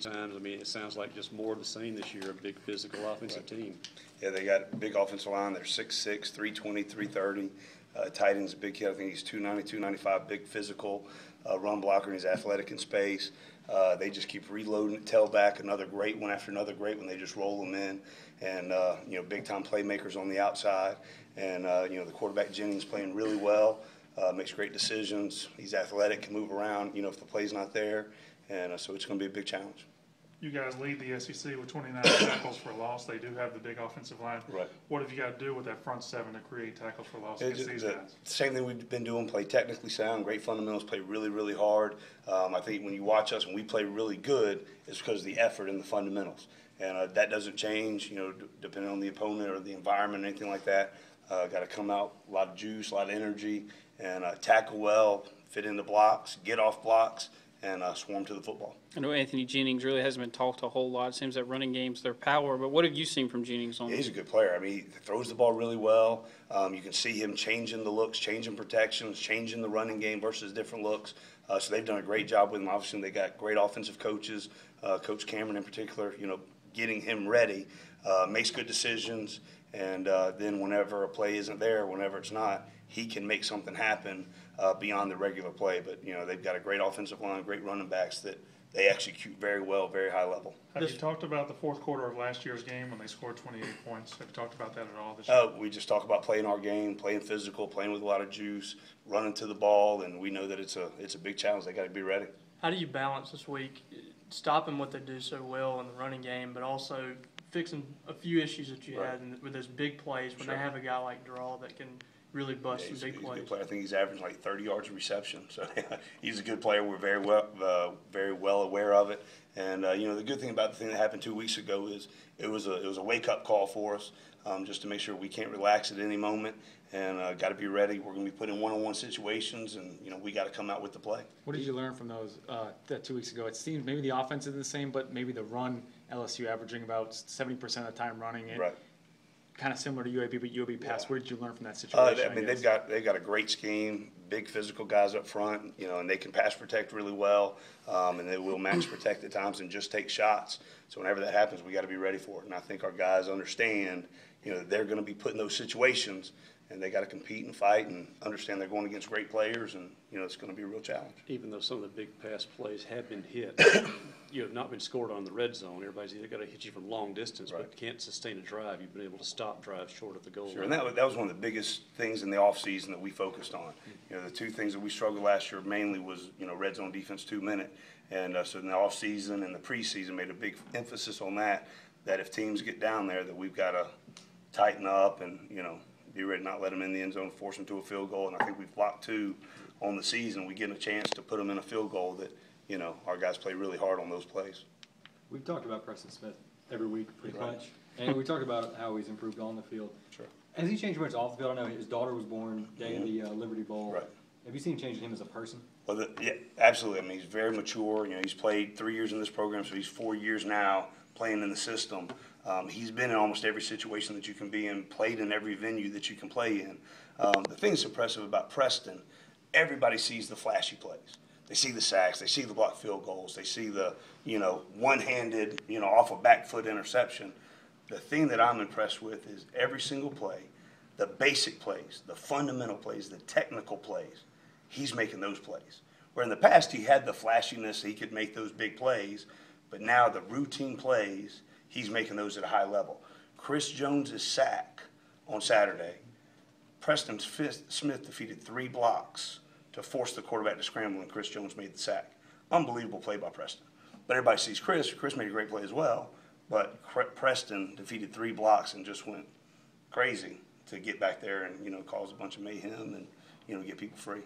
times. I mean, it sounds like just more of the same this year, a big physical offensive team. Yeah, they got a big offensive line. They're 6'6", 320, 330. Tight end's a big kid. I think he's 290, 295, big physical run blocker, and he's athletic in space. They just keep reloading tailback, another great one after another great one. They just roll them in. And, big-time playmakers on the outside. And, the quarterback Jennings playing really well, makes great decisions. He's athletic, can move around, if the play's not there. And so it's going to be a big challenge. You guys lead the SEC with 29 tackles for loss. They do have the big offensive line. Right. What have you got to do with that front seven to create tackles for loss against these guys? Same thing we've been doing, play technically sound, great fundamentals, play really, really hard. I think when you watch us and we play really good, it's because of the effort and the fundamentals. And that doesn't change, depending on the opponent or the environment or anything like that. Got to come out, a lot of juice, a lot of energy, and tackle well, fit into blocks, get off blocks, and swarm to the football. I know Anthony Jennings really hasn't been talked a whole lot. It seems that running game's their power, but what have you seen from Jennings on? Yeah, he's a good player. I mean, he throws the ball really well. You can see him changing the looks, changing protections, changing the running game versus different looks. So they've done a great job with him. Obviously, they got great offensive coaches, Coach Cameron in particular, getting him ready, makes good decisions, and then whenever a play isn't there, whenever it's not, he can make something happen beyond the regular play. But, they've got a great offensive line, great running backs that they execute very well, very high level. Have you talked about the fourth quarter of last year's game when they scored 28 points? Have you talked about that at all this year? We just talk about playing our game, playing physical, playing with a lot of juice, running to the ball, and we know that it's a big challenge. They got to be ready. How do you balance this week, stopping what they do so well in the running game, but also fixing a few issues that you had with those big plays when they have a guy like Draw that can really bust some big plays? He's a good player. I think he's averaging like 30 yards of reception. So he's a good player. We're very well aware of it. And the good thing about the thing that happened 2 weeks ago is it was a wake up call for us, just to make sure we can't relax at any moment, and got to be ready. We're going to be put in one-on-one situations, and we got to come out with the play. What did you learn from those that 2 weeks ago? It seems maybe the offense is the same, but maybe the run, LSU averaging about 70% of the time running it. Right. Kind of similar to UAB, but UAB pass. What did you learn from that situation? They've got a great scheme, big physical guys up front, and they can pass protect really well, and they will max protect at times and just take shots. So whenever that happens, we got to be ready for it. And I think our guys understand, they're going to be put in those situations, and they got to compete and fight and understand they're going against great players, and it's going to be a real challenge. Even though some of the big pass plays have been hit, have not been scored on the red zone. Everybody's either got to hit you from long distance, but can't sustain a drive. You've been able to stop drives short of the goal line. And that was one of the biggest things in the offseason that we focused on. The two things that we struggled last year mainly was red zone defense 2 minute, and so in the offseason and the preseason made a big emphasis on that if teams get down there that we've got to tighten up and be ready to not let them in the end zone, force them to a field goal. And I think we've blocked 2 on the season. We get a chance to put them in a field goal that, our guys play really hard on those plays. We've talked about Preston Smith every week pretty much. And we talked about how he's improved on the field. Sure. Has he changed much off the field? I know his daughter was born day of the Liberty Bowl. Right. Have you seen change in him as a person? Well, yeah, absolutely. I mean, he's very mature. He's played 3 years in this program, so he's 4 years now playing in the system. He's been in almost every situation that you can be in, played in every venue that you can play in. The thing that's impressive about Preston, everybody sees the flashy plays. They see the sacks, they see the blocked field goals, they see the, one-handed, off a back foot interception. The thing that I'm impressed with is every single play, the basic plays, the fundamental plays, the technical plays, he's making those plays. Where in the past he had the flashiness, he could make those big plays, but now the routine plays, he's making those at a high level. Chris Jones' sack on Saturday, Preston Smith defeated 3 blocks to force the quarterback to scramble, and Chris Jones made the sack. Unbelievable play by Preston. But everybody sees Chris. Chris made a great play as well, but Preston defeated 3 blocks and just went crazy to get back there and, cause a bunch of mayhem and, get people free.